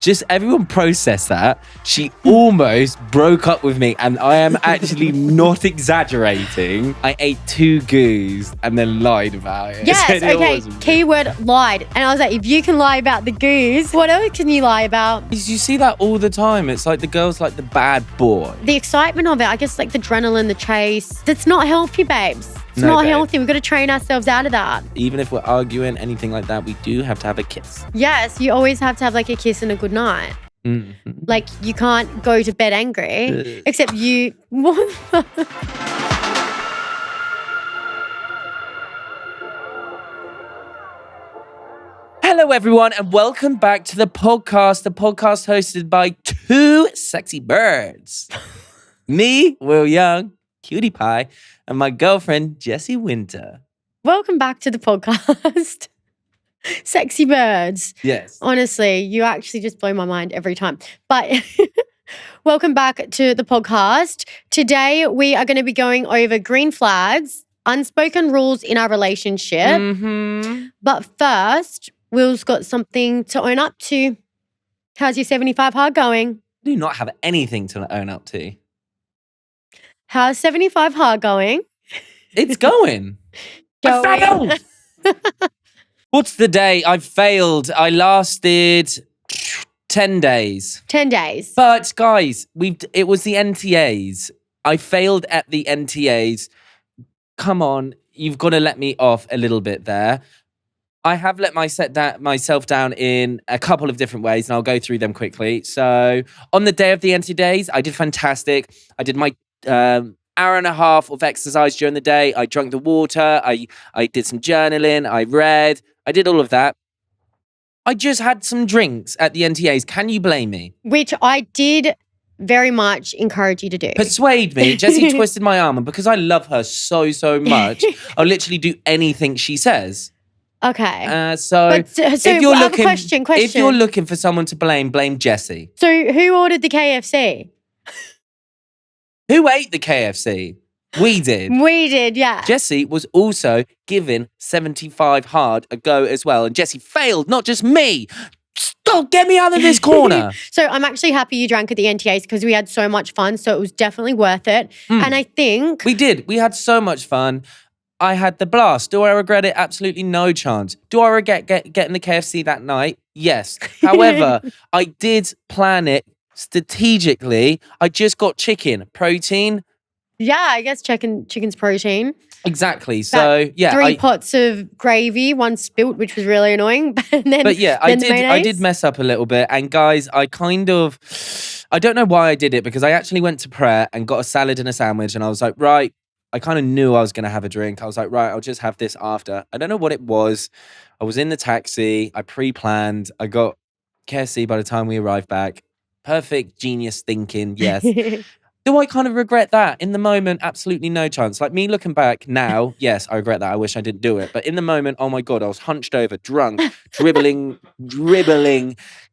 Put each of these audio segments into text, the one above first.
Just everyone process that. She almost broke up with me, and I am actually not exaggerating. I ate 2 goos and then lied about it. Yes, okay, keyword lied. And I was like, if you can lie about the goos, what else can you lie about? You see that all the time. It's like the girl's like the bad boy. The excitement of it, I guess like the adrenaline, the chase. That's not healthy, babes. It's not healthy. We've got to train ourselves out of that. Even if we're arguing, anything like that, we do have to have a kiss. Yes, you always have to have like a kiss and a good night. Mm-hmm. Like you can't go to bed angry, except you... Hello, everyone, and welcome back to the podcast hosted by 2 sexy birds. Me, Will Young, Cutie Pie, and my girlfriend, Jessie Wynter. Welcome back to the podcast. Sexy birds. Yes. Honestly, you actually just blow my mind every time. But welcome back to the podcast. Today, we are going to be going over green flags, unspoken rules in our relationship. Mm-hmm. But first, Will's got something to own up to. How's your 75 hard going? I do not have anything to own up to. How's 75 hard going? It's going. I failed. What's the day? I've failed. I lasted 10 days. 10 days. But guys, it was the NTAs. I failed at the NTAs. Come on, you've got to let me off a little bit there. I have let myself down in a couple of different ways, and I'll go through them quickly. So on the day of the NTAs, I did fantastic. I did my hour and a half of exercise during the day. I drank the water. I did some journaling. I read. I did all of that. I just had some drinks at the NTAs. Can you blame me? Which I did very much encourage you to do. Persuade me. Jessie twisted my arm, and because I love her so much, I'll literally do anything she says. Okay. So if you're looking, question. If you're looking for someone to blame Jessie. So who ordered the KFC? Who ate the KFC? We did. We did, yeah. Jessie was also given 75 hard a go as well, and Jessie failed, not just me. Stop, get me out of this corner. So I'm actually happy you drank at the NTAs because we had so much fun, so it was definitely worth it. And I think... We did. We had so much fun. I had the blast. Do I regret it? Absolutely no chance. Do I regret getting the KFC that night? Yes. However, I did plan it strategically. I just got chicken, protein. Yeah, I guess chicken's protein. Exactly. So yeah, 3 pots of gravy, 1 spilt, which was really annoying. I did mess up a little bit. And guys, I don't know why I did it, because I actually went to prayer and got a salad and a sandwich, and I was like, right. I kind of knew I was going to have a drink. I was like, right, I'll just have this after. I don't know what it was. I was in the taxi. I pre-planned. I got KFC by the time we arrived back. Perfect genius thinking, yes. Do I kind of regret that? In the moment, absolutely no chance. Like me looking back now, yes, I regret that. I wish I didn't do it. But in the moment, oh my God, I was hunched over, drunk, dribbling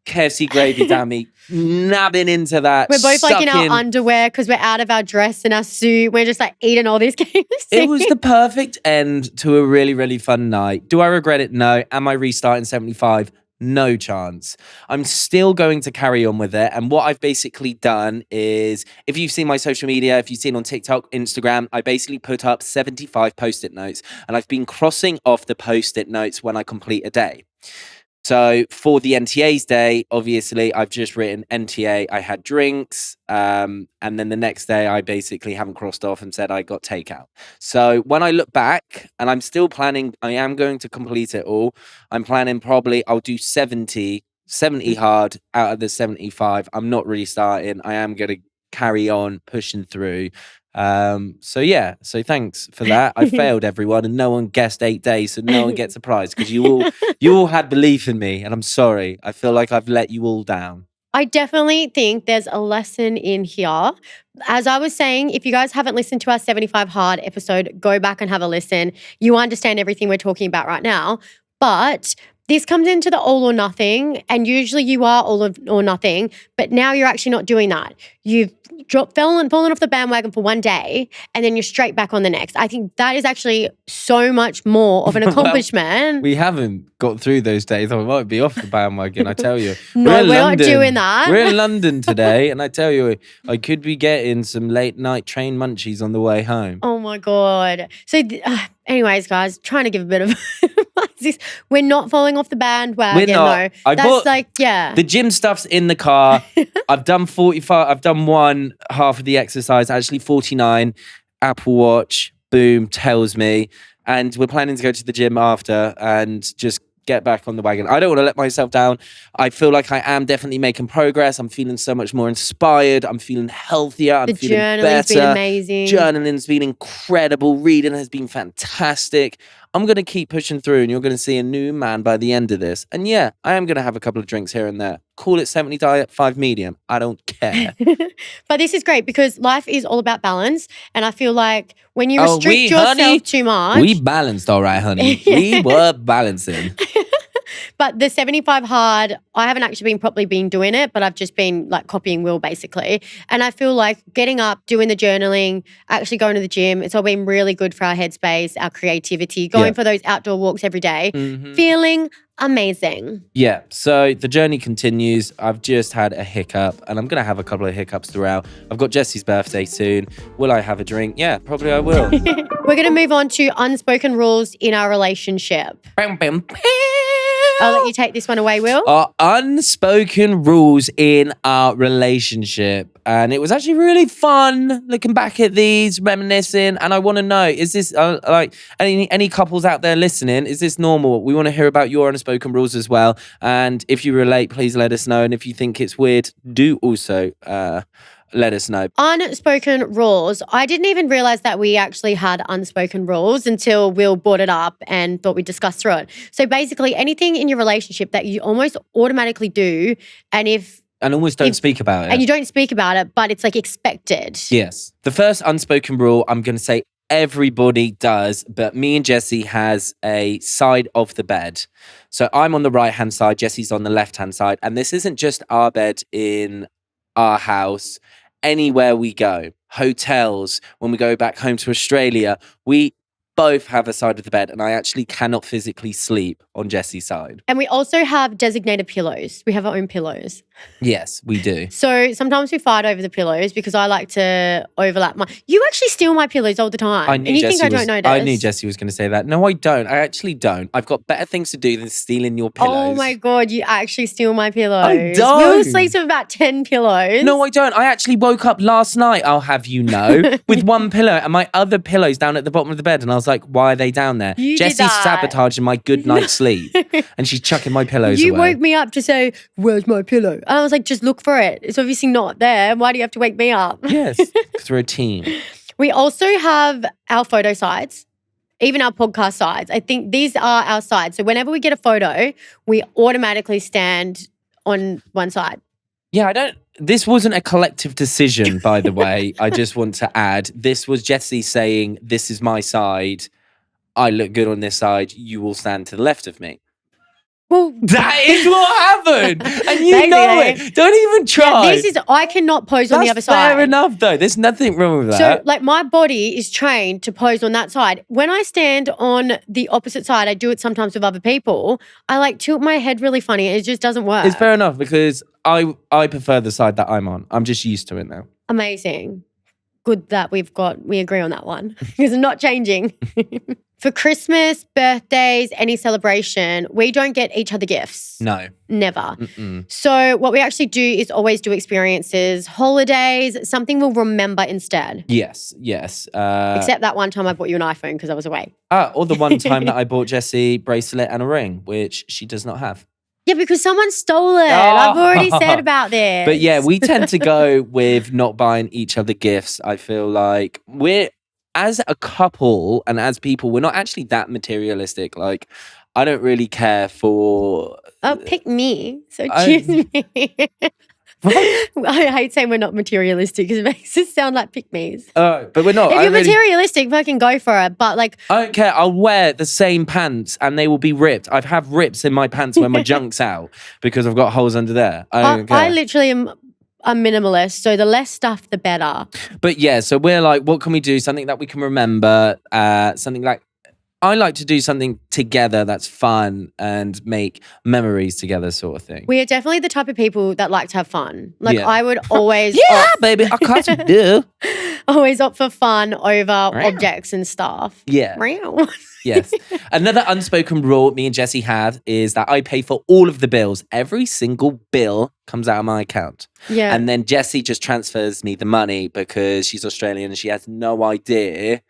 KFC gravy down me, nabbing into that. We're both like in our underwear because we're out of our dress and our suit. We're just like eating all these KFC. It was the perfect end to a really, really fun night. Do I regret it? No. Am I restarting 75? No chance. I'm still going to carry on with it. And what I've basically done is, if you've seen my social media, if you've seen on TikTok, Instagram, I basically put up 75 post-it notes. And I've been crossing off the post-it notes when I complete a day. So for the NTA's day, obviously, I've just written NTA, I had drinks, and then the next day I basically haven't crossed off and said I got takeout. So when I look back, and I'm still planning, I am going to complete it all. I'm planning probably I'll do 70 hard out of the 75. I'm not really starting. I am going to carry on pushing through. So thanks for that. I failed everyone, and no one guessed 8 days, so no one gets a prize, because you all had belief in me, and I'm sorry. I feel like I've let you all down. I definitely think there's a lesson in here. As I was saying, if you guys haven't listened to our 75 hard episode, go back and have a listen. You understand everything we're talking about right now. But this comes into the all or nothing, and usually you are all or nothing, but now you're actually not doing that. You've fallen off the bandwagon for one day, and then you're straight back on the next. I think that is actually so much more of an accomplishment. We haven't got through those days. I might be off the bandwagon, I tell you. No, we're not doing that. We're in London today, and I tell you, I could be getting some late night train munchies on the way home. Oh my God. So anyways, guys, trying to give a bit of advice. We're not falling off the bandwagon. We're not. Yeah. The gym stuff's in the car. I've done 45. I've done one half of the exercise, actually 49. Apple Watch, boom, tells me. And we're planning to go to the gym after and just get back on the wagon. I don't want to let myself down. I feel like I am definitely making progress. I'm feeling so much more inspired. I'm feeling healthier. I'm feeling better. The journaling's been amazing. Journaling's been incredible. Reading has been fantastic. I'm going to keep pushing through, and you're going to see a new man by the end of this. And yeah, I am going to have a couple of drinks here and there. Call it 70 diet, 5 medium. I don't care. But this is great because life is all about balance. And I feel like when you restrict yourself too much. We balanced all right, honey. We were balancing. But the 75 hard, I haven't actually been doing it, but I've just been like copying Will basically. And I feel like getting up, doing the journaling, actually going to the gym, it's all been really good for our headspace, our creativity, going for those outdoor walks every day, feeling amazing. Yeah, so the journey continues. I've just had a hiccup, and I'm going to have a couple of hiccups throughout. I've got Jessie's birthday soon. Will I have a drink? Yeah, probably I will. We're going to move on to unspoken rules in our relationship. I'll let you take this one away, Will. Our unspoken rules in our relationship. And it was actually really fun looking back at these, reminiscing. And I want to know, is this like any couples out there listening, is this normal? We want to hear about your unspoken rules as well. And if you relate, please let us know. And if you think it's weird, do also let us know. Unspoken rules. I didn't even realize that we actually had unspoken rules until Will brought it up and thought we'd discuss through it. So basically anything in your relationship that you almost automatically do and almost don't speak about it. And you don't speak about it, but it's like expected. Yes. The first unspoken rule, I'm going to say everybody does, but me and Jessie has a side of the bed. So I'm on the right-hand side, Jessie's on the left-hand side. And this isn't just our bed in our house. Anywhere we go, hotels, when we go back home to Australia, we both have a side of the bed, and I actually cannot physically sleep on Jessie's side. And we also have designated pillows. We have our own pillows. Yes, we do. So sometimes we fight over the pillows because I like to overlap my... You actually steal my pillows all the time. I knew Jessie was going to say that. No, I don't. I actually don't. I've got better things to do than stealing your pillows. Oh my God, you actually steal my pillows. I don't. Will sleeps with about 10 pillows. No, I don't. I actually woke up last night, I'll have you know, with one pillow and my other pillows down at the bottom of the bed. And I was like, why are they down there? Jessie's sabotaging my good night's sleep. And she's chucking my pillows away. You woke me up to say, where's my pillow? And I was like, just look for it. It's obviously not there. Why do you have to wake me up? Yes, because we're a team. We also have our photo sides, even our podcast sides. I think these are our sides. So whenever we get a photo, we automatically stand on one side. Yeah, this wasn't a collective decision, by the way. I just want to add, this was Jessie saying, this is my side. I look good on this side. You will stand to the left of me. Well, that is what happened. And you know it. Don't even try. Yeah, I cannot pose on the other side. Fair enough, though. There's nothing wrong with that. So, like, my body is trained to pose on that side. When I stand on the opposite side, I do it sometimes with other people, I like tilt my head really funny and it just doesn't work. It's fair enough because I prefer the side that I'm on. I'm just used to it now. Amazing. Good that we agree on that one because I'm not changing. For Christmas, birthdays, any celebration, we don't get each other gifts. No. Never. So what we actually do is always do experiences, holidays, something we'll remember instead. Yes. Except that one time I bought you an iPhone because I was away. Or the one time that I bought Jessie bracelet and a ring, which she does not have. Yeah, because someone stole it. I've already said about this. But yeah, we tend to go with not buying each other gifts. I feel like as a couple and as people, we're not actually that materialistic. Like, I don't really care for... pick me. So choose me. I hate saying we're not materialistic because it makes us sound like pick-me's. But we're not. If you're materialistic, fucking go for it. But like, I don't care. I'll wear the same pants and they will be ripped. I have rips in my pants when my junk's out because I've got holes under there. I don't care. I literally am a minimalist, so the less stuff, the better. But yeah, so we're like, what can we do? Something that we can remember. Something like, I like to do something together that's fun and make memories together, sort of thing. We are definitely the type of people that like to have fun. Like Yeah. I would always Baby, of course we do. always opt for fun over objects and stuff. Yeah. Meow. Yes. Another unspoken rule me and Jessie have is that I pay for all of the bills. Every single bill comes out of my account. Yeah. And then Jessie just transfers me the money because she's Australian and she has no idea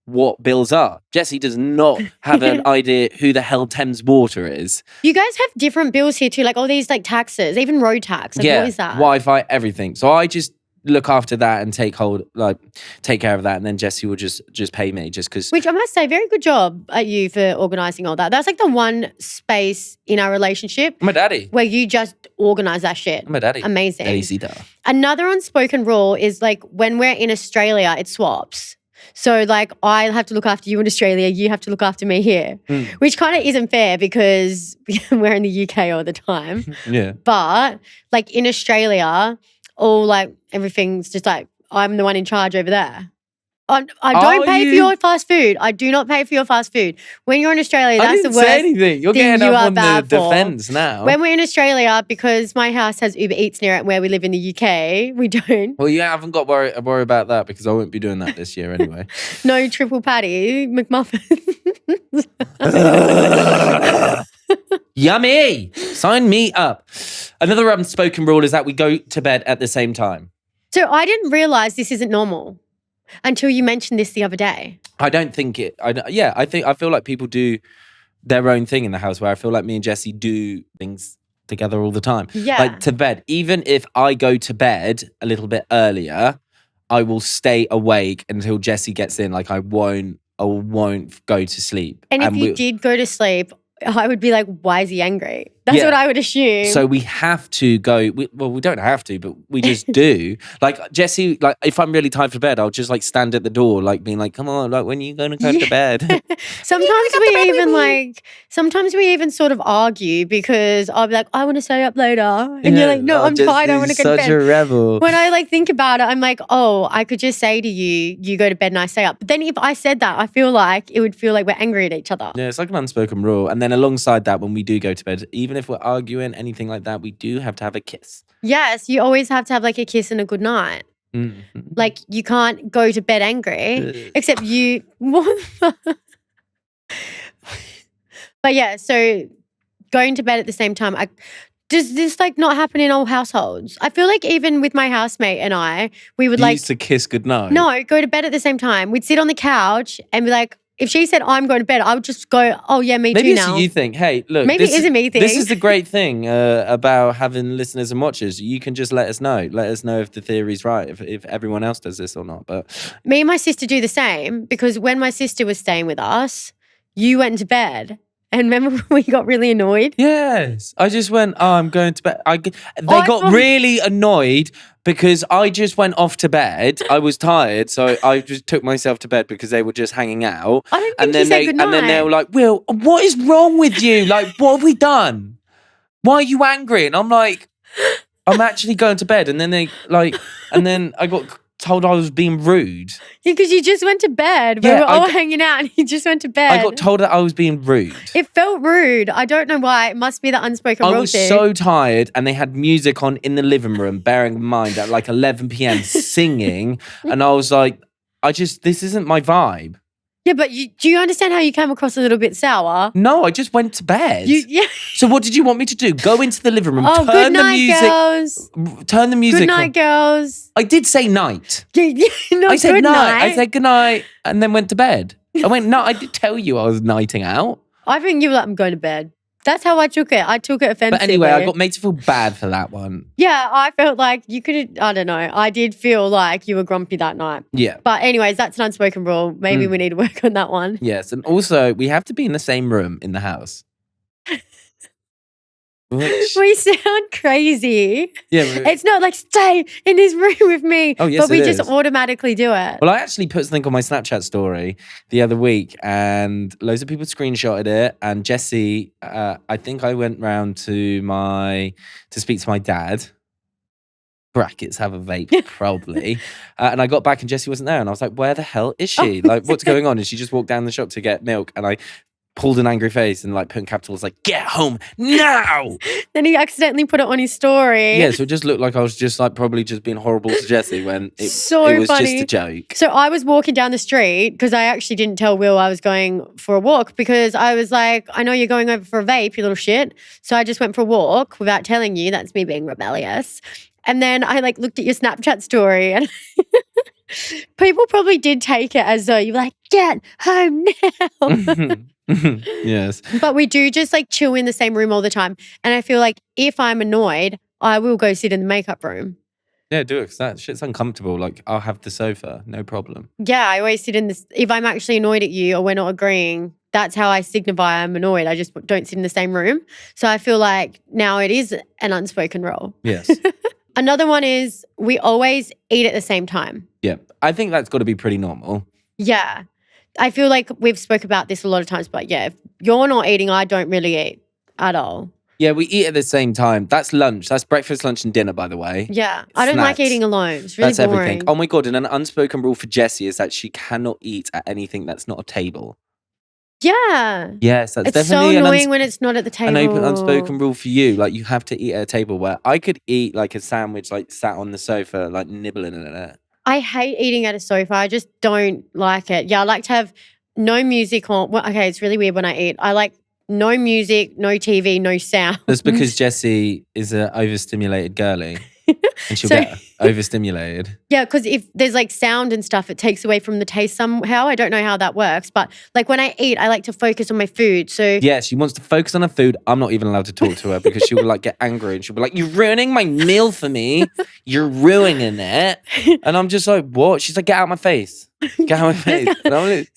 what bills are. Jessie does not have an idea who the hell Thames Water is. You guys have different bills here too, like all these like taxes, even road tax. Like, what is that? Wi-Fi, everything. So I just look after that and take care of that, and then Jessie will just pay me just because. Which I must say, very good job at you for organising all that. That's like the one space in our relationship My daddy. where you just organise that shit. My daddy. Amazing. Easy da. Another unspoken rule is like when we're in Australia, it swaps. So like I'll have to look after you in Australia, you have to look after me here, which kind of isn't fair because we're in the UK all the time. Yeah. But like in Australia, all like everything's just like I'm the one in charge over there. I don't pay for your fast food. I do not pay for your fast food. When you're in Australia, that's the worst. I didn't say anything. You're getting up on the defense now. When we're in Australia, because my house has Uber Eats near it, where we live in the UK, we don't. Well, you haven't got worry about that because I won't be doing that this year anyway. No triple patty McMuffin. Yummy! Sign me up. Another unspoken rule is that we go to bed at the same time. So I didn't realise this isn't normal until you mentioned this the other day. I don't think it. I feel like people do their own thing in the house. Where I feel like me and Jessie do things together all the time. Yeah. Like to bed. Even if I go to bed a little bit earlier, I will stay awake until Jessie gets in. Like I won't go to sleep. And if you did go to sleep, I would be like, why is he angry? That's what I would assume. So we have to go. We don't have to, but we just do. Like Jessie, like if I'm really tired for bed, I'll just like stand at the door, like being like, "Come on, like when are you going to go to bed?" Sometimes we even sort of argue because I'll be like, "I want to stay up later," and you're like, "No, I'm tired. I want to go to bed." Such a rebel. When I like think about it, I'm like, "Oh, I could just say to you, you go to bed and I stay up." But then if I said that, I feel like it would feel like we're angry at each other. Yeah, it's like an unspoken rule. And then alongside that, when we do go to bed, even if we're arguing, anything like that, we do have to have a kiss. Yes, you always have to have like a kiss and a good night. Mm-hmm. Like you can't go to bed angry, except you. But yeah, so going to bed at the same time, does this like not happen in all households? I feel like even with my housemate and I, we would used to kiss goodnight. No, go to bed at the same time. We'd sit on the couch and be like, if she said I'm going to bed, I would just go, oh yeah, me maybe too now. Maybe you think, hey, look. Maybe it is a me thing. This is the great thing about having listeners and watchers. You can just let us know. Let us know if the theory's right, if everyone else does this or not. But me and my sister do the same because when my sister was staying with us, you went to bed. And remember we got really annoyed? Yes. I just went, oh, I'm going to bed. They got really annoyed because I just went off to bed. I was tired, so I just took myself to bed because they were just hanging out. I don't think you said goodnight. And then they were like, Will, what is wrong with you? Like, what have we done? Why are you angry? And I'm like, I'm actually going to bed. And then and then I got told I was being rude. Yeah, because you just went to bed. We were all hanging out and you just went to bed. I got told that I was being rude. It felt rude. I don't know why. It must be the unspoken rule. I was so tired and they had music on in the living room, bearing in mind at like 11 p.m. singing. And I was like, this isn't my vibe. Yeah, but do you understand how you came across a little bit sour? No, I just went to bed. Yeah. So what did you want me to do? Go into the living room, turn good night, the music, girls. Turn the music Good night, on. girls. I did say night. No, I said good night. I said good night and then went to bed. I went, no, I did tell you I was nighting out. I think you were like, I'm going to bed. That's how I took it. I took it offensively. But anyway, I got made to feel bad for that one. Yeah, I felt like you could, I don't know. I did feel like you were grumpy that night. Yeah. But anyways, that's an unspoken rule. Maybe we need to work on that one. Yes. And also, we have to be in the same room in the house. Which, We sound crazy. yeah. It's not like stay in this room with me. Oh, yes, but we it just is. automatically do it. Well, I actually put something on my Snapchat story the other week, and loads of people screenshotted it. And Jessie, I think I went round to speak to my dad. Brackets have a vape, probably. And I got back and Jessie wasn't there. And I was like, where the hell is she? Like, what's going on? And she just walked down the shop to get milk. And I pulled an angry face and like put in capitals like, get home now. Then he accidentally put it on his story. Yeah, so it just looked like I was just like probably just being horrible to Jessie when it was funny. just a joke. So I was walking down the street because I actually didn't tell Will I was going for a walk because I was like, I know you're going over for a vape, you little shit. So I just went for a walk without telling you. That's me being rebellious. And then I like looked at your Snapchat story and people probably did take it as though you were like, get home now. Yes. But we do just like chill in the same room all the time. And I feel like if I'm annoyed, I will go sit in the makeup room. Yeah, do it because that shit's uncomfortable. Like, I'll have the sofa, no problem. Yeah, I always sit in this. If I'm actually annoyed at you or we're not agreeing, that's how I signify I'm annoyed. I just don't sit in the same room. So I feel like now it is an unspoken rule. Yes. Another one is we always eat at the same time. Yeah, I think that's got to be pretty normal. Yeah. I feel like we've spoke about this a lot of times, but yeah, if you're not eating, I don't really eat at all. Yeah, we eat at the same time. That's lunch. That's breakfast, lunch, and dinner, by the way. Yeah. I don't like Snacks. eating alone. It's really That's boring. everything. Oh my God, and an unspoken rule for Jessie is that she cannot eat at anything that's not a table. Yeah. Yes, that's It's so definitely annoying when it's not at the table. an open, unspoken rule for you. Like, you have to eat at a table where I could eat like a sandwich, like sat on the sofa, like nibbling in it. I hate eating at a sofa. I just don't like it. Yeah, I like to have no music on. Well, okay, it's really weird when I eat. I like no music, no TV, no sound. That's because Jessie is an overstimulated girly. And she'll get overstimulated. Yeah, because if there's like sound and stuff, it takes away from the taste somehow. I don't know how that works. But like when I eat, I like to focus on my food. So yeah, she wants to focus on her food. I'm not even allowed to talk to her because she will like get angry and she'll be like, you're ruining my meal for me. You're ruining it. And I'm just like, what? She's like, get out of my face. Get out of my face.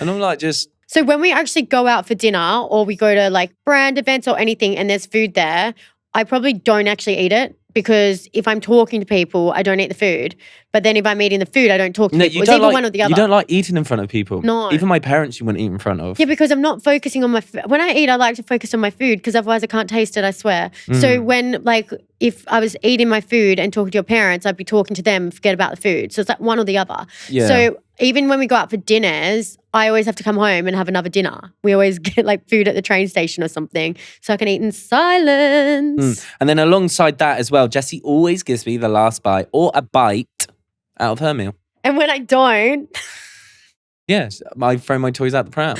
And I'm like, just... So when we actually go out for dinner or we go to like brand events or anything and there's food there, I probably don't actually eat it because if I'm talking to people, I don't eat the food. But then if I'm eating the food, I don't talk to people. It's either one or the other. You don't like eating in front of people. No. Even my parents you wouldn't eat in front of. Yeah, because I'm not focusing on my food. When I eat, I like to focus on my food because otherwise I can't taste it, I swear. So when like if I was eating my food and talking to your parents, I'd be talking to them, forget about the food. So it's like one or the other. Yeah. So even when we go out for dinners, I always have to come home and have another dinner. We always get like food at the train station or something so I can eat in silence. And then alongside that as well, Jessie always gives me the last bite or a bite out of her meal. And when I don't, Yes, I throw my toys out the pram.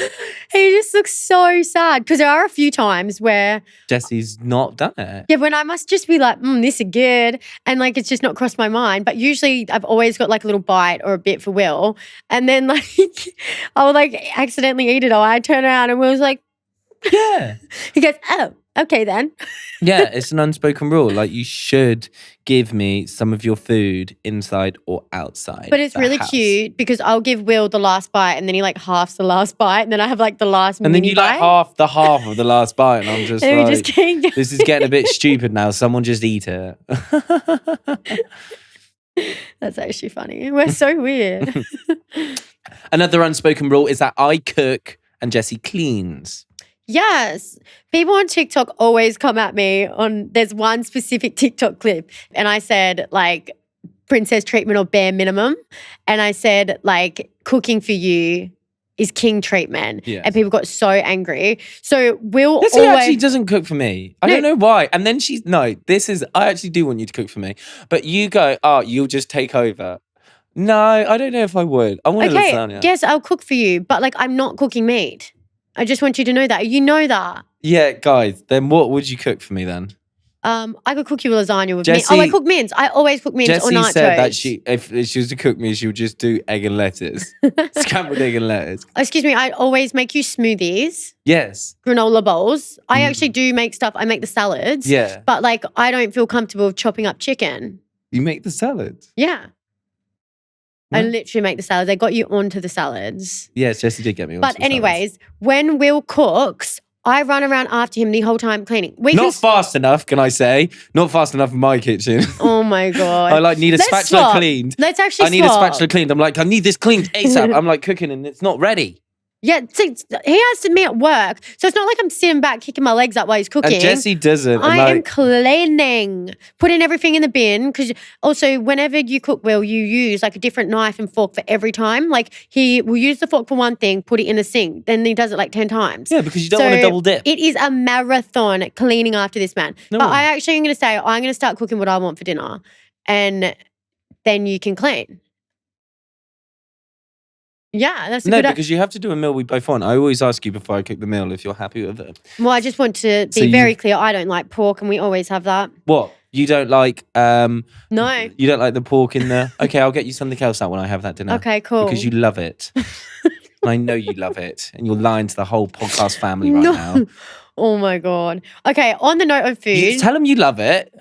he just looks so sad because there are a few times where Jessie's not done it. yeah, when I must just be like, this is good. And like, it's just not crossed my mind. But usually I've always got like a little bite or a bit for Will. And then like, I'll like accidentally eat it all. I turn around and Will's like, Yeah. he goes, oh, okay then. Yeah, it's an unspoken rule. Like, you should give me some of your food inside or outside. But it's the really house. cute because I'll give Will the last bite and then he like halves the last bite. And then I have like the last And then mini you bite. like half of the last bite. And I'm just And we like, just keep going. this is getting a bit stupid now. Someone just eat it. That's actually funny. We're so weird. Another unspoken rule is that I cook and Jessie cleans. Yes. People on TikTok always come at me on, there's one specific TikTok clip and I said like princess treatment or bare minimum. And I said like cooking for you is king treatment. Yes. And people got so angry. So Will Jessie always... actually doesn't cook for me. I don't know why. And then I actually do want you to cook for me. But you go, you'll just take over. No, I don't know if I would. I want Okay, lasagna. yes, I'll cook for you. But like I'm not cooking meat. I just want you to know that. You know that. Yeah, guys, then what would you cook for me then? I could cook you a lasagna with Jessie- mince. I cook mince. I always cook mince or Jessie nachos. said that if she was to cook me, she would just do egg and lettuce. Scrambled egg and lettuce. Excuse me, I always make you smoothies, Yes. granola bowls. I actually do make stuff. I make the salads. Yeah. But like I don't feel comfortable chopping up chicken. You make the salad? Yeah. I What? literally make the salads. I got you onto the salads. Yes, Jessie did get me. But anyways, when Will cooks, I run around after him the whole time cleaning. Not fast enough, can I say? Not fast enough in my kitchen. Oh my God. I need a spatula cleaned. Let's actually I need a spatula cleaned. I'm like, I need this cleaned ASAP. I'm like cooking and it's not ready. Yeah, see, he has to be at work. So it's not like I'm sitting back kicking my legs up while he's cooking. And Jessie doesn't. I am cleaning, putting everything in the bin. Because also, whenever you cook, Will, you use like a different knife and fork for every time. Like he will use the fork for one thing, put it in the sink. Then he does it like 10 times. Yeah, because you don't want to double dip. It is a marathon cleaning after this man. No. But I actually am going to say, I'm going to start cooking what I want for dinner. And then you can clean. Yeah, that's a good... No, because you have to do a meal we both want. I always ask you before I cook the meal if you're happy with it. Well, I just want to be very clear. I don't like pork and we always have that. What? You don't like... No. You don't like the pork in the... Okay, I'll get you something else out when I have that dinner. Okay, cool. Because you love it. And I know you love it. And you're lying to the whole podcast family right now. Oh my God. Okay, on the note of food... You tell them you love it.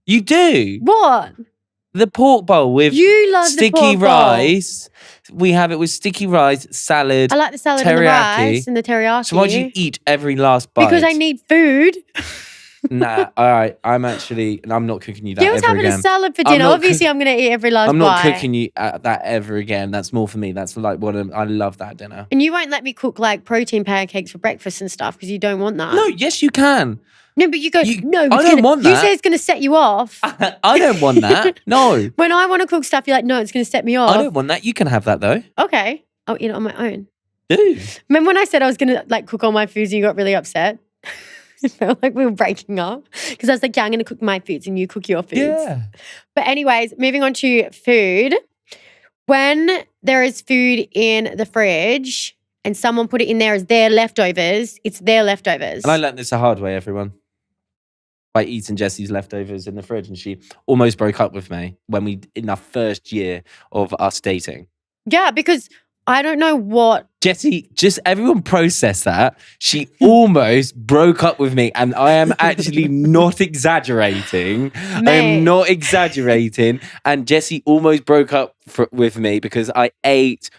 You do. What? The pork bowl with sticky rice. We have it with sticky rice, salad, I like the salad and the rice and the teriyaki. So why do you eat every last bite? Because I need food. Nah, all right. I'm not cooking you that Gil's ever having again. a salad for dinner. Obviously, I'm going to eat every last bite. I'm not cooking you that ever again. That's more for me. That's like I love that dinner. And you won't let me cook like protein pancakes for breakfast and stuff because you don't want that. No, yes, you can. No, but you go, no. I don't want that. You say it's going to set you off. I don't want that. No. When I want to cook stuff, you're like, no, it's going to set me off. I don't want that. You can have that though. Okay. I'll eat it on my own. Do. Remember when I said I was going to like cook all my foods and you got really upset? It felt like we were breaking up because I was like, yeah, I'm going to cook my foods and you cook your foods. Yeah. But anyways, moving on to food. When there is food in the fridge and someone put it in there as their leftovers, it's their leftovers. And I learned this the hard way, everyone. By eating Jessie's leftovers in the fridge, and she almost broke up with me in our first year of us dating. Yeah, because I don't know what... Jessie, just everyone process that. She almost broke up with me, and I am actually not exaggerating. I am not exaggerating. And Jessie almost broke up with me because I ate...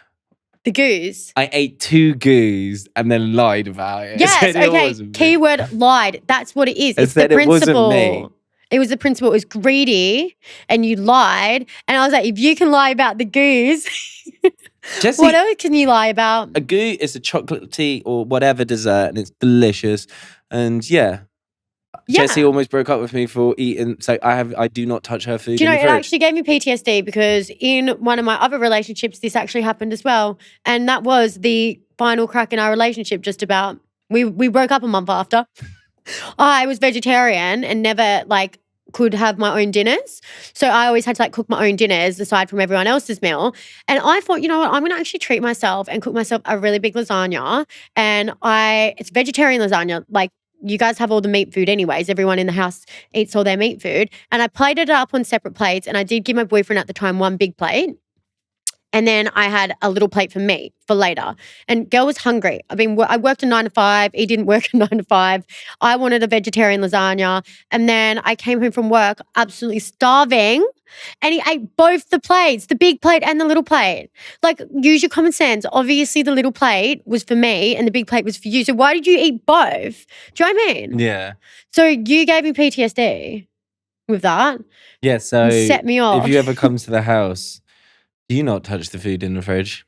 The goose. I ate 2 goose and then lied about it. Yes, okay. Keyword lied. That's what it is. It's the principle. It wasn't me. It was the principle. It was greedy and you lied. And I was like, if you can lie about the goose, Jessie, what else can you lie about? A goose is a chocolatey or whatever dessert and it's delicious. And yeah. Jessie almost broke up with me for eating. So I do not touch her food. Do you know, in the fridge. It actually gave me PTSD because in one of my other relationships, this actually happened as well. And that was the final crack in our relationship just about. We broke up a month after. I was vegetarian and never like could have my own dinners. So I always had to like cook my own dinners aside from everyone else's meal. And I thought, you know what, I'm going to actually treat myself and cook myself a really big lasagna. And it's vegetarian lasagna, like, you guys have all the meat food anyways. Everyone in the house eats all their meat food. And I plated it up on separate plates and I did give my boyfriend at the time one big plate. And then I had a little plate for me for later. And girl was hungry. I worked a 9 to 5. He didn't work a 9 to 5. I wanted a vegetarian lasagna. And then I came home from work absolutely starving. And he ate both the plates, the big plate and the little plate. Like, use your common sense. Obviously, the little plate was for me and the big plate was for you. So why did you eat both? Do you know what I mean? Yeah. So you gave me PTSD with that. Yeah, so set me off. If you ever come to the house, do you not touch the food in the fridge?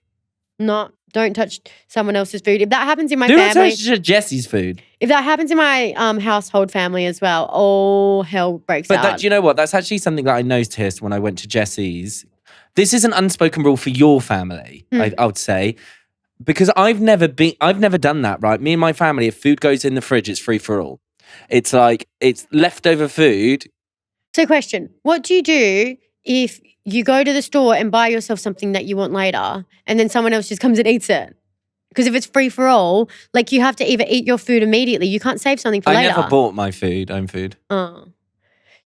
No, don't touch someone else's food. If that happens in my family. Do not touch Jessie's food. If that happens in my household family as well, all hell breaks out. But do you know what? That's actually something that I noticed when I went to Jessie's. This is an unspoken rule for your family, I would say. Because I've never done that, right? Me and my family, if food goes in the fridge, it's free for all. It's like, it's leftover food. So question, what do you do if you go to the store and buy yourself something that you want later and then someone else just comes and eats it? Because if it's free for all, like you have to either eat your food immediately. You can't save something for later. I never bought my own food. Oh.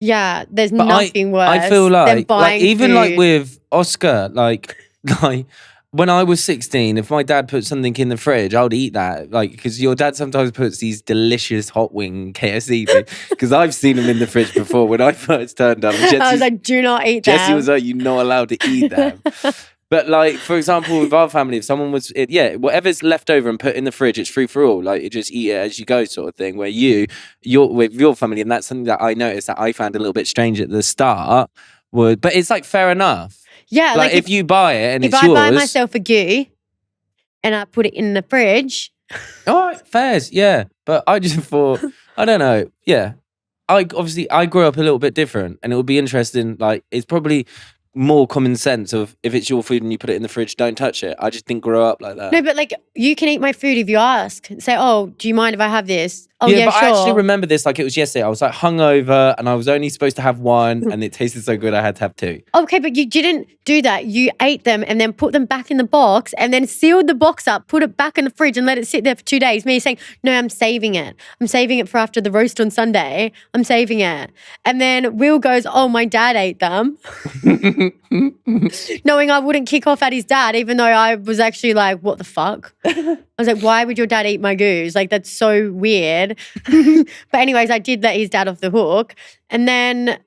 Yeah, there's nothing worse I feel than buying even food. like with Oscar, like when I was 16, if my dad put something in the fridge, I would eat that. Like, because your dad sometimes puts these delicious hot wing KFC food. Because I've seen them in the fridge before when I first turned up. I was like, do not eat them. Jessie was like, you're not allowed to eat them. But like, for example, with our family, if someone was, whatever's left over and put in the fridge, it's free for all. Like, you just eat it as you go, sort of thing. Where you're with your family, and that's something that I noticed that I found a little bit strange at the start. But it's like fair enough. Yeah, like if you buy it and if it's I yours, buy myself a goo and I put it in the fridge. All right, fairs, yeah. But I just thought, I don't know, yeah. I grew up a little bit different, and it would be interesting. Like, it's probably more common sense of if it's your food and you put it in the fridge, don't touch it. I just didn't grow up like that. No, but like you can eat my food if you ask. Say, oh, do you mind if I have this? Oh, yeah, but sure. I actually remember this like it was yesterday. I was like hungover and I was only supposed to have one and it tasted so good I had to have two. Okay, but you didn't do that. You ate them and then put them back in the box and then sealed the box up, put it back in the fridge and let it sit there for 2 days. Me saying, no, I'm saving it. I'm saving it for after the roast on Sunday. I'm saving it. And then Will goes, oh, my dad ate them. Knowing I wouldn't kick off at his dad, even though I was actually like, what the fuck? I was like, why would your dad eat my goose? Like, that's so weird. But anyways, I did let his dad off the hook. And then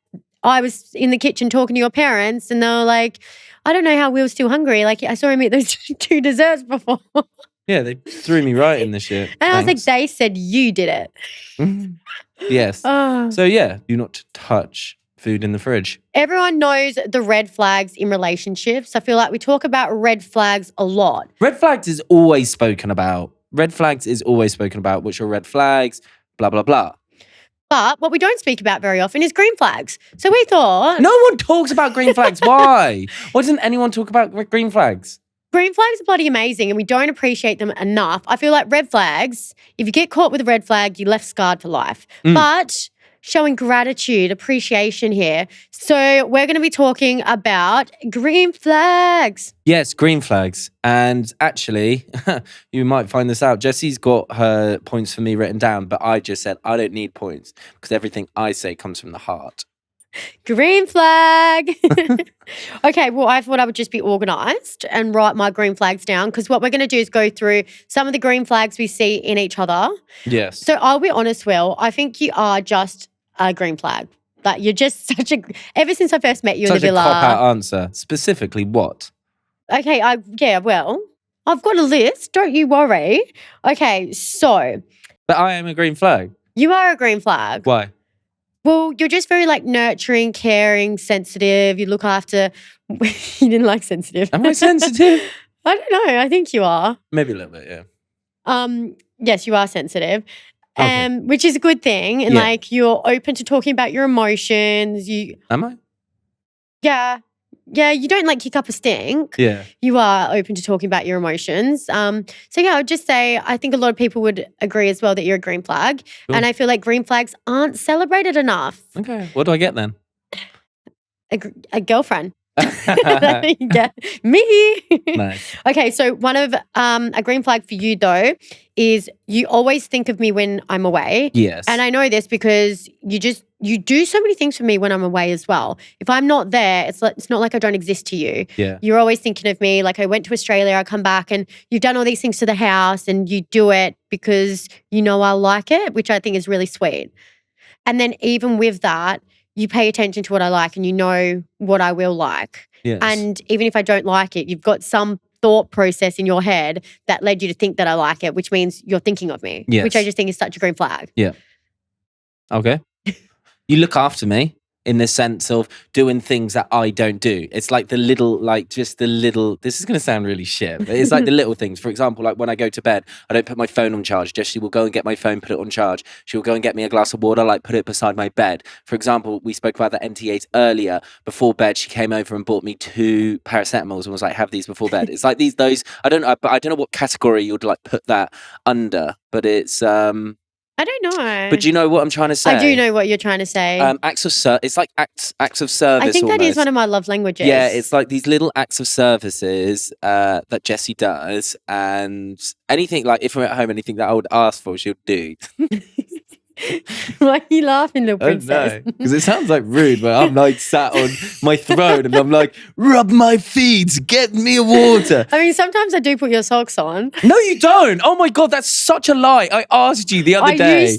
I was in the kitchen talking to your parents and they were like, I don't know how Will's still hungry. Like, I saw him eat those 2 desserts before. Yeah, they threw me right in the shit. And I was like, they said you did it. Yes. Oh. So yeah, do not touch food in the fridge. Everyone knows the red flags in relationships. I feel like we talk about red flags a lot. Red flags is always spoken about. What's your red flags? Blah, blah, blah. But what we don't speak about very often is green flags. So we thought... No one talks about green flags. Why? Why doesn't anyone talk about green flags? Green flags are bloody amazing and we don't appreciate them enough. I feel like red flags, if you get caught with a red flag, you're left scarred for life. But showing gratitude, appreciation here. So we're going to be talking about green flags. Yes, green flags. And actually, you might find this out. Jessie's got her points for me written down, but I just said I don't need points because everything I say comes from the heart. Green flag. Okay, well, I thought I would just be organised and write my green flags down because what we're going to do is go through some of the green flags we see in each other. Yes. So I'll be honest, Will, I think you are just a green flag. Like, you're just such a... Ever since I first met you in the villa... Such a cop-out answer. Specifically what? Okay, well, I've got a list. Don't you worry. Okay, so... But I am a green flag. You are a green flag. Why? Well, you're just very like nurturing, caring, sensitive. You look after... You didn't like sensitive. Am I sensitive? I don't know. I think you are. Maybe a little bit, yeah. Yes, you are sensitive. Okay. Which is a good thing. And Yeah. like you're open to talking about your emotions. Am I? Yeah. Yeah, you don't like kick up a stink. Yeah. You are open to talking about your emotions. So yeah, I would just say I think a lot of people would agree as well that you're a green flag. Cool. And I feel like green flags aren't celebrated enough. Okay. What do I get then? A girlfriend. You get me. Nice. Okay, so one of a green flag for you though is you always think of me when I'm away. Yes. And I know this because you do so many things for me when I'm away as well. If I'm not there, it's not like I don't exist to you. Yeah. You're always thinking of me. Like I went to Australia, I come back and you've done all these things to the house and you do it because you know I like it, which I think is really sweet. And then even with that, you pay attention to what I like and you know what I will like. Yes. And even if I don't like it, you've got some thought process in your head that led you to think that I like it, which means you're thinking of me, Yes. which I just think is such a green flag. Yeah. Okay. You look after me in the sense of doing things that I don't do. It's like this is going to sound really shit, but it's like the little things. For example, like when I go to bed, I don't put my phone on charge. Jessie will go and get my phone, put it on charge. She'll go and get me a glass of water, like put it beside my bed. For example, we spoke about the NT8 earlier. Before bed, she came over and bought me 2 paracetamols and was like, have these before bed. It's like those, I don't know what category you'd like put that under, but it's, I don't know. but do you know what I'm trying to say? I do know what you're trying to say. It's like acts of service. I think that almost. is one of my love languages. Yeah, it's like these little acts of services that Jessie does, and anything like if we're at home, anything that I would ask for, she'll do. Why are you laughing, little princess? Because it sounds like rude, but I'm like sat on my throne and I'm like, rub my feet, get me a water. I mean, sometimes I do put your socks on. No, you don't. Oh my God, that's such a lie. I asked you the other day.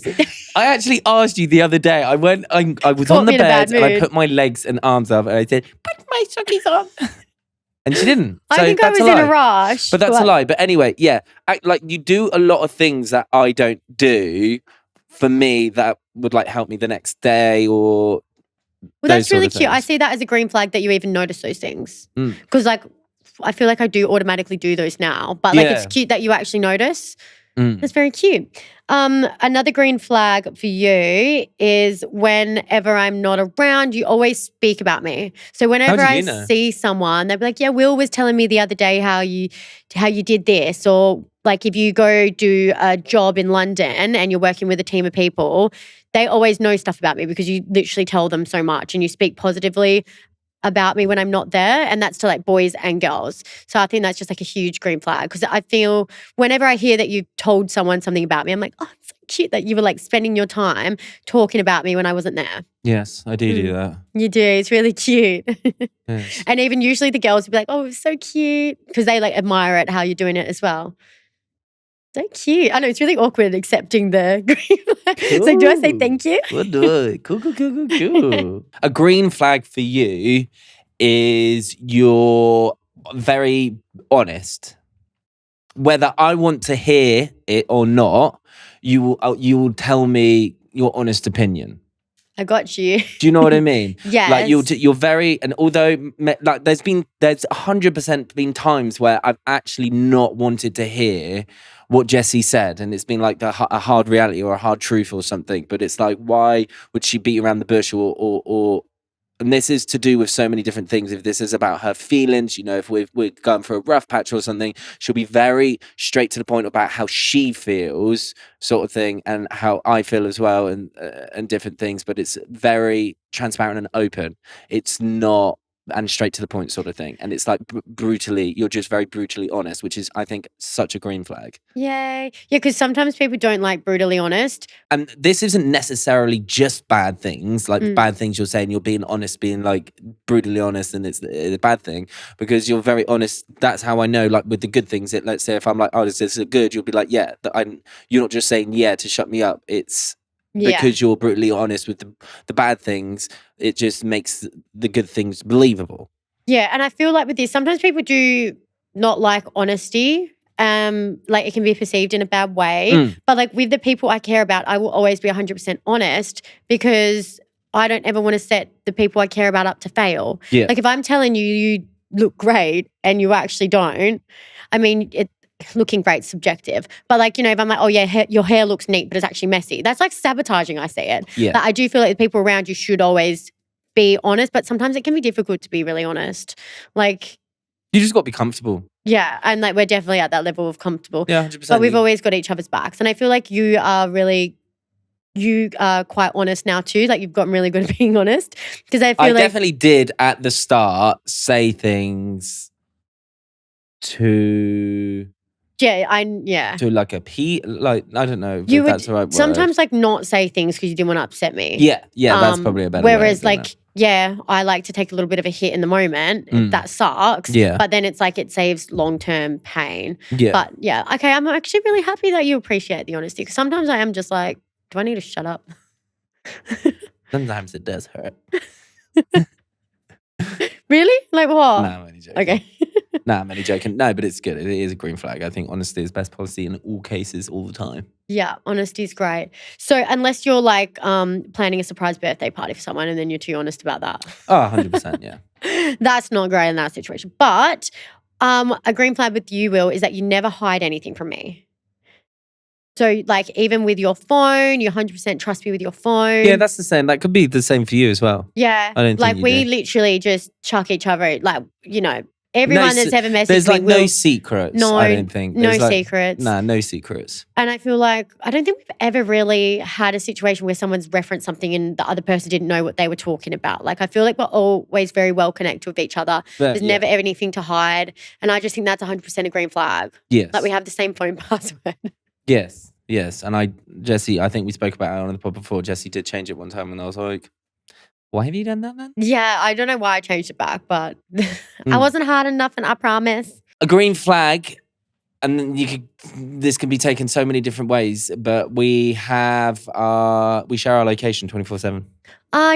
I actually asked you the other day. I was on the bed and I put my legs and arms up and I said, put my sockies on. And she didn't. I So think I that's was a in lie. a rush. But that's a lie. But anyway, yeah. Like you do a lot of things that I don't do for me that would like help me the next day or Well, those that's really sort of cute. I things. see that as a green flag that you even notice those things. Mm. Because like I feel like I do automatically do those now. But like it's Yeah. cute that you actually notice. Mm. That's very cute. Another green flag for you is whenever I'm not around, you always speak about me. So whenever do I you know? see someone, they'll be like, "Yeah, Will was telling me the other day how you did this," or like if you go do a job in London and you're working with a team of people, they always know stuff about me because you literally tell them so much and you speak positively about me when I'm not there, and that's to like boys and girls. So I think that's just like a huge green flag because I feel whenever I hear that you've told someone something about me, I'm like, oh, it's so cute that you were like spending your time talking about me when I wasn't there. Yes, I do that. You do. It's really cute. Yes. And even usually the girls will be like, oh, it's so cute because they like admire it how you're doing it as well. So cute. I know it's really awkward accepting the green flag. So do I say thank you? What do I? Cool. A green flag for you is you're very honest. Whether I want to hear it or not, you will tell me your honest opinion. I got you. Do you know what I mean? Yes. Like you're very, and although like there's 100% been times where I've actually not wanted to hear what Jessie said, and it's been like a hard reality or a hard truth or something. But it's like, why would she beat around the bush or and this is to do with so many different things. If this is about her feelings, if we're going for a rough patch or something, she'll be very straight to the point about how she feels, sort of thing, and how I feel as well, and different things. But it's very transparent and open. It's not and straight to the point sort of thing. And it's like brutally, you're just very brutally honest, which is, I think, such a green flag. Yay. Yeah, because sometimes people don't like brutally honest. And this isn't necessarily just bad things, like bad things you're saying. You're being honest, being like brutally honest, and it's a bad thing because you're very honest. That's how I know, like with the good things. Let's say if I'm like, oh, this is good, you'll be like, yeah. You're not just saying yeah to shut me up. It's because you're brutally honest with the bad things. It just makes the good things believable. Yeah, and I feel like with this, sometimes people do not like honesty. Like it can be perceived in a bad way. But like with the people I care about, I will always be 100% honest because I don't ever want to set the people I care about up to fail. Yeah. Like if I'm telling you you look great and you actually don't, I mean, looking great subjective. But like, if I'm like, oh yeah, your hair looks neat, but it's actually messy. That's like sabotaging, I see it. Yeah. Like, I do feel like the people around you should always be honest, but sometimes it can be difficult to be really honest. Like, you just got to be comfortable. Yeah, and like we're definitely at that level of comfortable. Yeah, 100%. But we've always got each other's backs. And I feel like you are quite honest now too. Like you've gotten really good at being honest. Because I feel like definitely did at the start say things to to like like I don't know if that's the right word. Sometimes like not say things because you didn't want to upset me. Yeah, that's probably a better way. Whereas like I like to take a little bit of a hit in the moment. That sucks. Yeah. But then it's like it saves long-term pain. Yeah. But yeah, okay, I'm actually really happy that you appreciate the honesty because sometimes I am just like, do I need to shut up? Sometimes it does hurt. Really? Like what? No, I'm only joking. Okay. No, I'm only joking. No, but it's good. It is a green flag. I think honesty is best policy in all cases, all the time. Yeah, honesty is great. So unless you're like planning a surprise birthday party for someone and then you're too honest about that. Oh, 100%, yeah. That's not great in that situation. But a green flag with you, Will, is that you never hide anything from me. So like even with your phone, you 100% trust me with your phone. Yeah, that's the same. That could be the same for you as well. Yeah. I don't think you we do. literally just chuck each other, like, everyone that's ever messaged there's like me no secrets, No, I don't think. no There's secrets. Nah, no secrets. And I feel like, I don't think we've ever really had a situation where someone's referenced something and the other person didn't know what they were talking about. Like, I feel like we're always very well connected with each other. There's never ever anything to hide. And I just think that's 100% a green flag. Yes. Like, we have the same phone password. Yes. And Jessie, I think we spoke about it on the pod before. Jessie did change it one time and I was like, why have you done that then? Yeah, I don't know why I changed it back, but I wasn't hard enough and I promise. A green flag and then this can be taken so many different ways, but we share our location 24/7.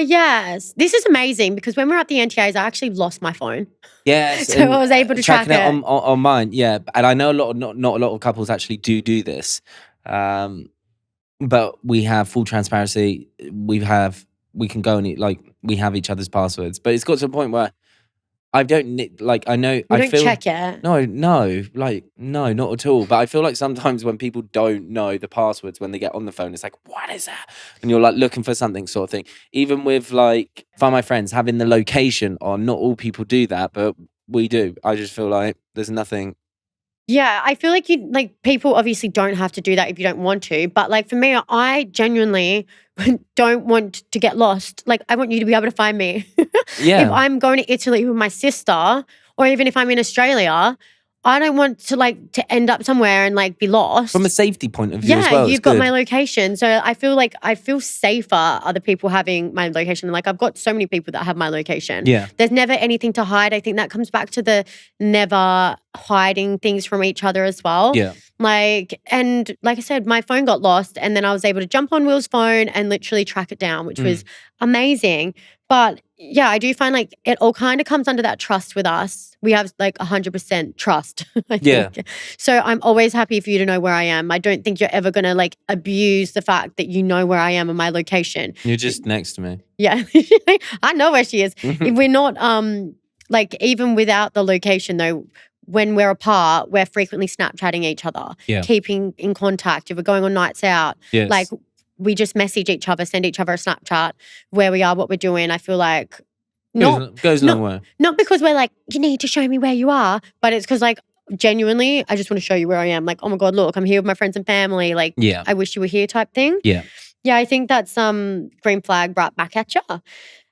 Yes. This is amazing because when we were at the NTAs, I actually lost my phone. Yes, So I was able to track tracking it it. on mine. Yeah, and I know not a lot of couples actually do this, but we have full transparency. We can go and we have each other's passwords, but it's got to a point where I don't I know You I don't feel check it. no, not at all. But I feel like sometimes when people don't know the passwords when they get on the phone, it's like, what is that? And you're like looking for something sort of thing. Even with like Find My Friends, having the location on, not all people do that, but we do. I just feel like there's nothing. Yeah, I feel like people obviously don't have to do that if you don't want to. But like for me, I genuinely don't want to get lost. Like I want you to be able to find me. Yeah. If I'm going to Italy with my sister, or even if I'm in Australia, I don't want to end up somewhere and like be lost. From a safety point of view as Yeah, well. you've got my location. So I feel safer other people having my location. Like I've got so many people that have my location. Yeah. There's never anything to hide. I think that comes back to the never hiding things from each other as well. Yeah. And like I said, my phone got lost and then I was able to jump on Will's phone and literally track it down, which was amazing. But yeah, I do find like it all kind of comes under that trust with us. We have like 100% trust, I think. So I'm always happy for you to know where I am. I don't think you're ever going to like abuse the fact that you know where I am and my location. You're just next to me. Yeah. I know where she is. If we're not, like even without the location though, when we're apart, we're frequently Snapchatting each other, keeping in contact. If we're going on nights out, like we just message each other, send each other a Snapchat where we are, what we're doing. I feel like goes a long way. Not because we're like, you need to show me where you are, but it's because like genuinely, I just want to show you where I am. Like, oh my God, look, I'm here with my friends and family. Like, I wish you were here type thing. Yeah. Yeah, I think that's green flag right back at you.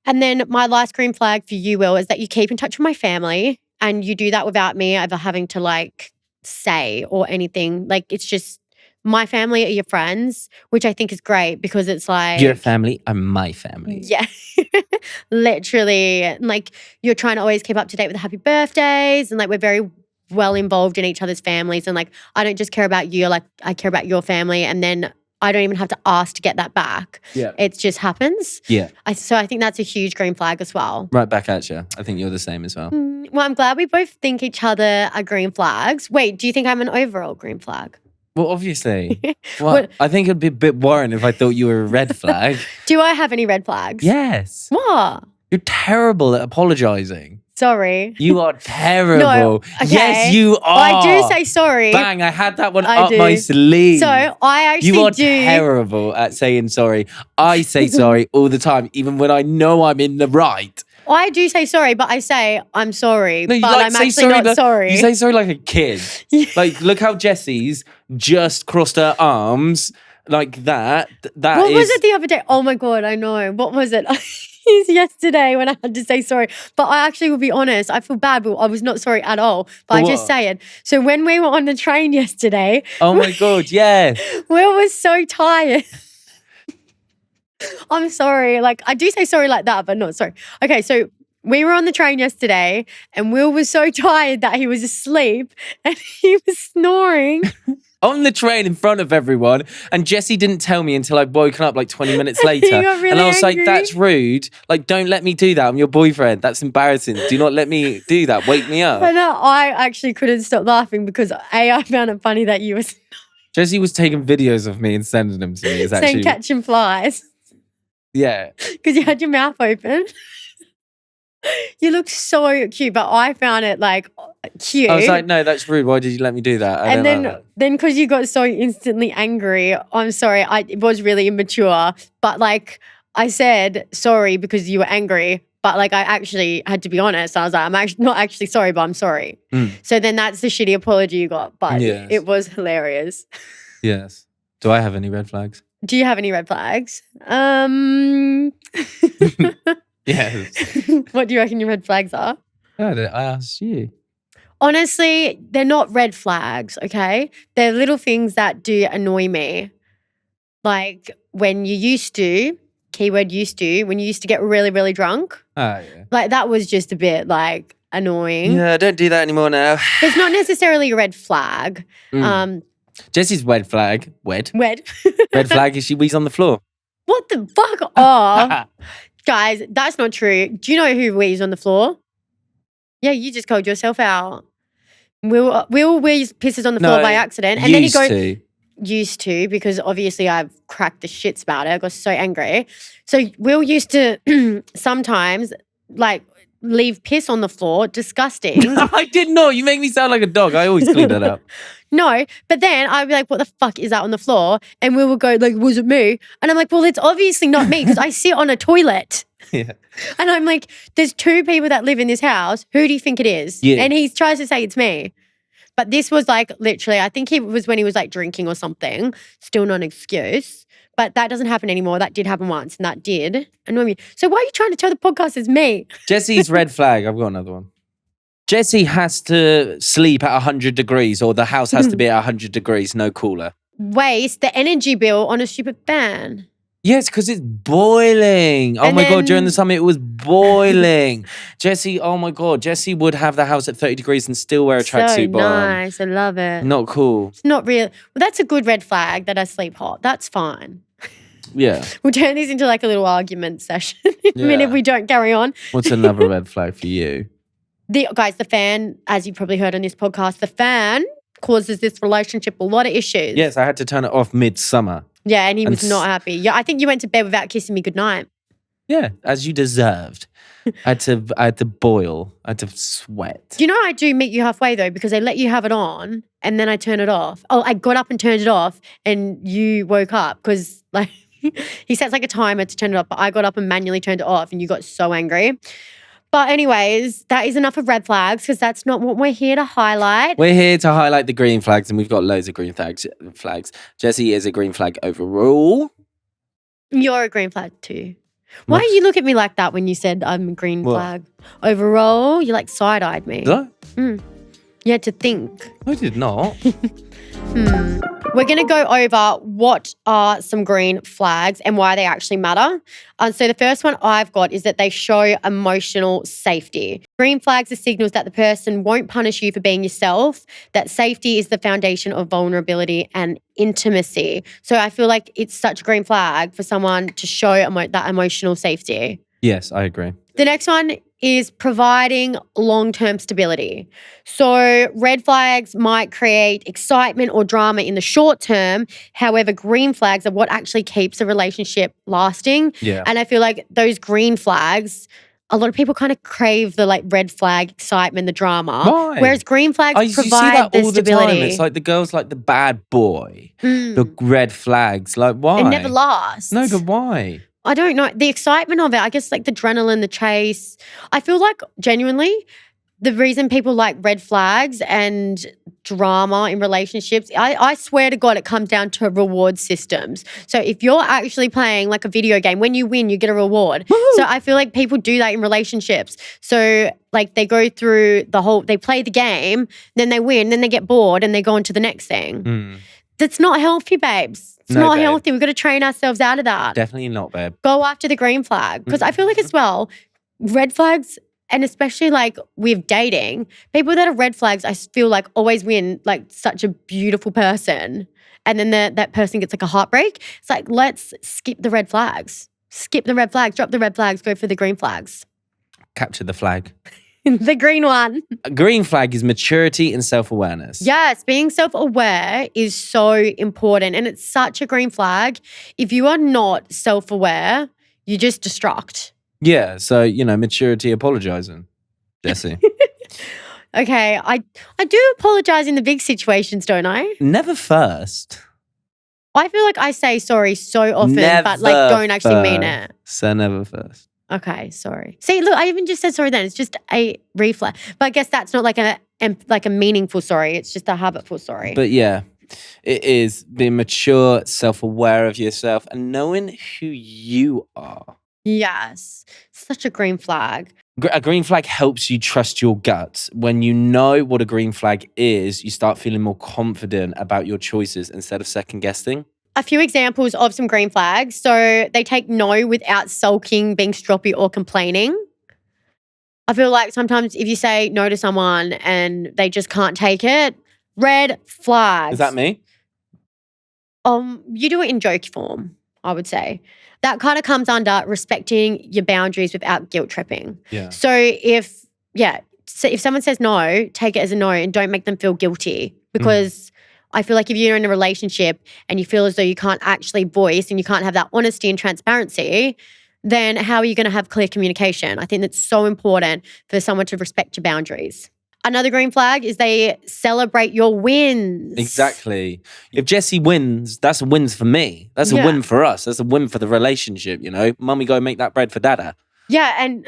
And then my last green flag for you, Will, is that you keep in touch with my family and you do that without me ever having to like say or anything. Like it's just my family are your friends, which I think is great because it's like your family are my family. Yeah. Literally. Like you're trying to always keep up to date with the happy birthdays and like we're very well involved in each other's families and like I don't just care about you, like I care about your family and then I don't even have to ask to get that back. Yeah. It just happens. Yeah. So I think that's a huge green flag as well. Right back at you. I think you're the same as well. Well, I'm glad we both think each other are green flags. Wait, do you think I'm an overall green flag? Well, obviously. Well, I think it'd be a bit boring if I thought you were a red flag. Do I have any red flags? Yes. What? You're terrible at apologising. Sorry. You are terrible. No, okay. Yes, you are. I do say sorry. Bang, I had that one up my sleeve. So I actually You are terrible at saying sorry. I say sorry all the time, even when I know I'm in the right. I do say sorry, but I say I'm sorry, No, but I'm actually not sorry. You say sorry like a kid. Like, look how Jessie's just crossed her arms like that. What was it the other day? Oh my God, I know. What was it? Yesterday when I had to say sorry. But I actually will be honest, I feel bad, but I was not sorry at all. But I just say it. So when we were on the train yesterday. Oh my God, yeah. Will was so tired. I'm sorry. Like I do say sorry like that, but not sorry. Okay, so we were on the train yesterday and Will was so tired that he was asleep and he was snoring. On the train in front of everyone, and Jessie didn't tell me until I'd woken up like 20 minutes later. He got really and I was angry. like, that's rude. Like, don't let me do that. I'm your boyfriend. That's embarrassing. Do not let me do that. Wake me up. But no, I actually couldn't stop laughing because I found it funny that you were Jessie was taking videos of me and sending them to me. saying catching flies. Yeah. Because you had your mouth open. You looked so cute, but I found it like cute. I was like, no, that's rude. Why did you let me do that? And then because you got so instantly angry, I'm sorry, it was really immature. But like I said sorry because you were angry. But like I actually had to be honest. I was like, I'm actually not actually sorry, but I'm sorry. So then that's the shitty apology you got. But it was hilarious. Yes. Do I have any red flags? Do you have any red flags? Yes. What do you reckon your red flags are? I asked you. Honestly, they're not red flags, okay? They're little things that do annoy me. Like when you used to, keyword used to, when you used to get really, really drunk. Oh, yeah. Like that was just a bit like, annoying. Yeah, don't do that anymore now. It's not necessarily a red flag. Jessie's red flag. Red Red flag is she wheezes on the floor. What the fuck off? Guys, that's not true. Do you know who wheezes on the floor? Yeah, you just called yourself out. Will wheeze pisses on the floor by accident. And then he goes, used to, because obviously I've cracked the shits about it. I got so angry. So Will used to sometimes like leave piss on the floor. Disgusting. I did not. You make me sound like a dog. I always clean that up. No, but then I'd be like, what the fuck is that on the floor? And Will would go like, was it me? And I'm like, well, it's obviously not me because I sit on a toilet. Yeah. And I'm like, there's two people that live in this house. Who do you think it is? Yeah. And he tries to say it's me. But this was like literally, I think it was when he was like drinking or something. Still not an excuse. But that doesn't happen anymore. That did happen once and that did annoy me. So why are you trying to tell the podcast it's me? Jessie's red flag. I've got another one. Jessie has to sleep at 100 degrees or the house has to be at 100 degrees, no cooler. Waste the energy bill on a stupid fan. Yes, because it's boiling. Oh my God, during the summer it was boiling. Jessie, oh my God, Jessie would have the house at 30 degrees and still wear a tracksuit bottom. Nice, I love it. Not cool. It's not real. Well, that's a good red flag that I sleep hot. That's fine. Yeah. We'll turn this into like a little argument session in a minute if we don't carry on. What's another red flag for you? Guys, the fan, as you probably heard on this podcast, the fan causes this relationship a lot of issues. Yes, I had to turn it off mid-summer. Yeah, and he was not happy. Yeah, I think you went to bed without kissing me goodnight. Yeah, as you deserved. I had to boil. I had to sweat. Do you know I do meet you halfway though, because they let you have it on and then I turn it off. Oh, I got up and turned it off and you woke up because like he sets like a timer to turn it off, but I got up and manually turned it off and you got so angry. But anyways, that is enough of red flags because that's not what we're here to highlight. We're here to highlight the green flags and we've got loads of green flags. Jessie is a green flag overall. You're a green flag too. Why do you look at me like that when you said I'm a green flag? Overall, you like side-eyed me. Did I? You had to think. I did not. We're going to go over what are some green flags and why they actually matter. So the first one I've got is that they show emotional safety. Green flags are signals that the person won't punish you for being yourself, that safety is the foundation of vulnerability and intimacy. So I feel like it's such a green flag for someone to show that emotional safety. Yes, I agree. The next one is providing long-term stability. So red flags might create excitement or drama in the short term. However, green flags are what actually keeps a relationship lasting. Yeah. And I feel like those green flags, a lot of people kind of crave the like red flag excitement, the drama. Why? Whereas green flags provide you see that all stability. the time. It's like the girls like the bad boy, the red flags. Like why? It never lasts. No, but why? I don't know. The excitement of it, I guess like the adrenaline, the chase. I feel like genuinely the reason people like red flags and drama in relationships, I swear to God, it comes down to reward systems. So if you're actually playing like a video game, when you win, you get a reward. Woo-hoo. So I feel like people do that in relationships. So like they go through they play the game, then they win, then they get bored and they go on to the next thing. That's not healthy, babes. It's not healthy. We've got to train ourselves out of that. Definitely not, babe. Go after the green flag. Because I feel like as well, red flags, and especially like with dating, people that are red flags, I feel like always win like such a beautiful person. And then that person gets like a heartbreak. It's like, let's skip the red flags. Skip the red flags, drop the red flags, go for the green flags. Capture the flag. The green one. A green flag is maturity and self-awareness. Yes, being self-aware is so important and it's such a green flag. If you are not self-aware, you just destruct. Yeah, so, maturity apologizing. Jessie. Okay, I do apologize in the big situations, don't I? Never first. I feel like I say sorry so often, but like don't actually mean it. So never first. Okay, sorry. See, look, I even just said sorry then. It's just a reflex. But I guess that's not like a meaningful sorry. It's just a habitful sorry. But yeah, it is being mature, self-aware of yourself and knowing who you are. Yes. Such a green flag. A green flag helps you trust your gut. When you know what a green flag is, you start feeling more confident about your choices instead of second guessing. A few examples of some green flags. So they take no without sulking, being stroppy or complaining. I feel like sometimes if you say no to someone and they just can't take it, red flags. Is that me? You do it in joke form, I would say. That kind of comes under respecting your boundaries without guilt tripping. Yeah. So if someone says no, take it as a no and don't make them feel guilty, because I feel like if you're in a relationship and you feel as though you can't actually voice and you can't have that honesty and transparency, then how are you going to have clear communication? I think that's so important for someone to respect your boundaries. Another green flag is they celebrate your wins. Exactly. If Jessie wins, that's a win for me. That's a win for us. That's a win for the relationship, you know? Mummy, go make that bread for Dada. Yeah, and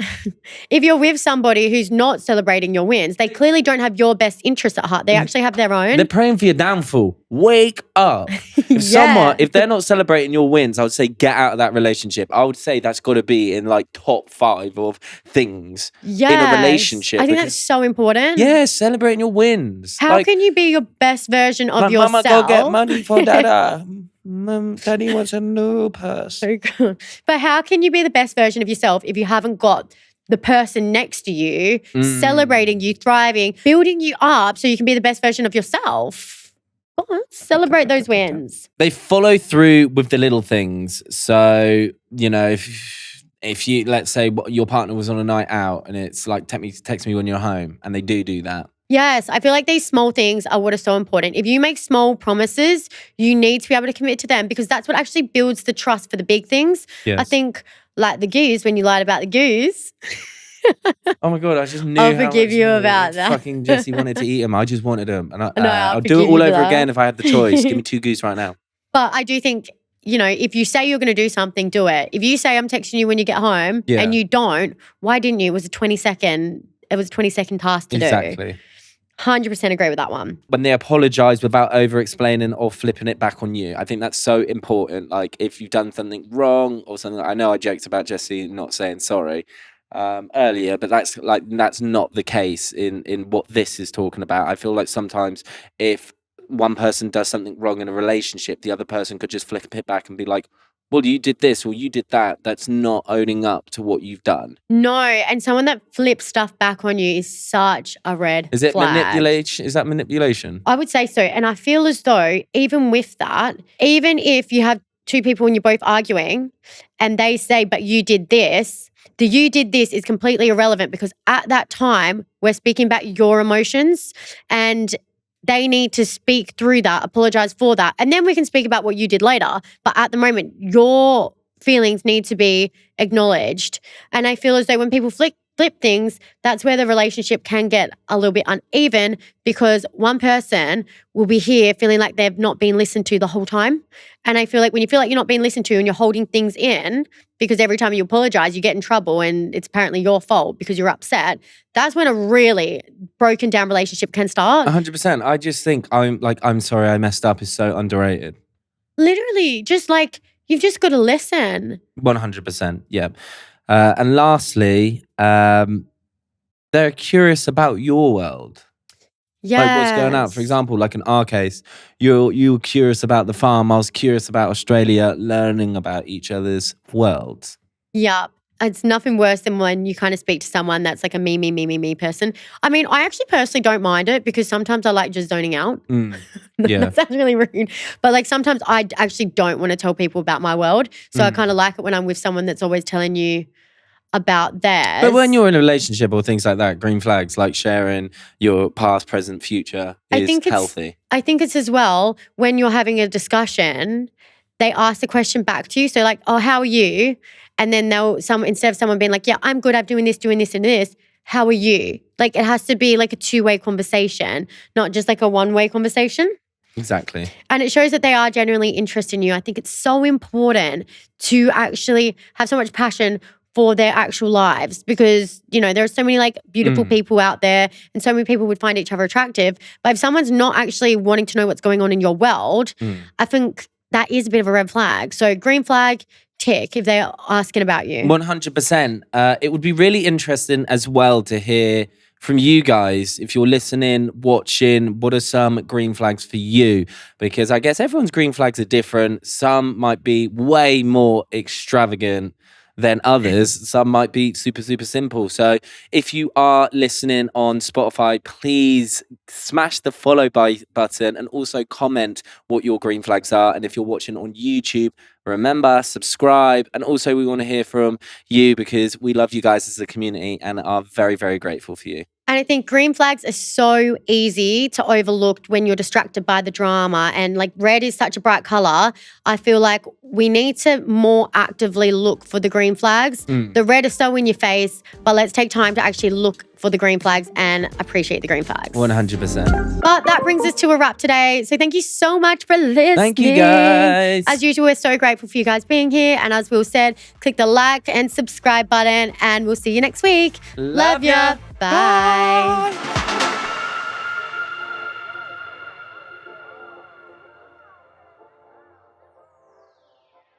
if you're with somebody who's not celebrating your wins, they clearly don't have your best interests at heart. They actually have their own. They're praying for your downfall. Wake up. If they're not celebrating your wins, I would say get out of that relationship. I would say that's got to be in like top 5 of things in a relationship. I think that's so important. Yeah, celebrating your wins. How can you be your best version of yourself? Mama, go get money for Dada. Daddy wants a new purse. But how can you be the best version of yourself if you haven't got the person next to you celebrating you, thriving, building you up so you can be the best version of yourself? Celebrate those wins. They follow through with the little things. So, you know, if you, let's say your partner was on a night out and it's like, text me when you're home, and they do that. Yes, I feel like these small things are what are so important. If you make small promises, you need to be able to commit to them, because that's what actually builds the trust for the big things. Yes. I think like the goose, when you lied about the goose. Oh my God, I just knew I'll forgive you about that. Fucking Jessie wanted to eat them. I just wanted them. And I'll do it all over again if I had the choice. Give me 2 goose right now. But I do think, you know, if you say you're going to do something, do it. If you say I'm texting you when you get home and you don't, why didn't you? It was a 20-second task to do. Exactly. 100% agree with that one. When they apologize without over-explaining or flipping it back on you, I think that's so important. Like if you've done something wrong or something, I know I joked about Jessie not saying sorry earlier, but that's not the case in what this is talking about. I feel like sometimes if one person does something wrong in a relationship, the other person could just flip it back and be like, well, you did this or you did that. That's not owning up to what you've done. No, and someone that flips stuff back on you is such a red flag. Is it manipulation? Is that manipulation? I would say so. And I feel as though even with that, even if you have 2 people and you're both arguing and they say, but you did this, the you did this is completely irrelevant, because at that time, we're speaking about your emotions and they need to speak through that, apologize for that, and then we can speak about what you did later. But at the moment, your feelings need to be acknowledged. And I feel as though when people flip things, that's where the relationship can get a little bit uneven, because one person will be here feeling like they've not been listened to the whole time. And I feel like when you feel like you're not being listened to and you're holding things in, because every time you apologize, you get in trouble and it's apparently your fault because you're upset, that's when a really broken down relationship can start. 100%. I just think I'm sorry I messed up is so underrated. Literally, just like, you've just got to listen. 100%, yeah. And lastly, they're curious about your world. Yeah. Like what's going on. For example, like in our case, you were curious about the farm. I was curious about Australia, learning about each other's worlds. Yeah. It's nothing worse than when you kind of speak to someone that's like a me person. I mean, I actually personally don't mind it, because sometimes I like just zoning out. Yeah. That sounds really rude. But like sometimes I actually don't want to tell people about my world. So I kind of like it when I'm with someone that's always telling you about theirs. But when you're in a relationship or things like that, green flags like sharing your past, present, future is healthy. I think it's as well when you're having a discussion, they ask the question back to you. So like, oh, how are you? And then instead of someone being like, yeah, I'm good, I'm doing this and this, how are you? Like it has to be like a 2-way conversation, not just like a 1-way conversation. Exactly. And it shows that they are genuinely interested in you. I think it's so important to actually have so much passion for their actual lives, because, you know, there are so many like beautiful people out there and so many people would find each other attractive. But if someone's not actually wanting to know what's going on in your world, I think that is a bit of a red flag. So green flag, tick, if they're asking about you. 100%. It would be really interesting as well to hear from you guys, if you're listening, watching, what are some green flags for you? Because I guess everyone's green flags are different. Some might be way more extravagant than others. Some might be super, super simple. So if you are listening on Spotify, please smash the follow button and also comment what your green flags are. And if you're watching on YouTube, remember, subscribe. And also we want to hear from you because we love you guys as a community and are very, very grateful for you. And I think green flags are so easy to overlook when you're distracted by the drama. And like red is such a bright color. I feel like we need to more actively look for the green flags. The red is so in your face, but let's take time to actually look for the green flags and appreciate the green flags. 100%. But that brings us to a wrap today. So thank you so much for listening. Thank you, guys. As usual, we're so grateful for you guys being here. And as Will said, click the like and subscribe button and we'll see you next week. Love ya. Bye.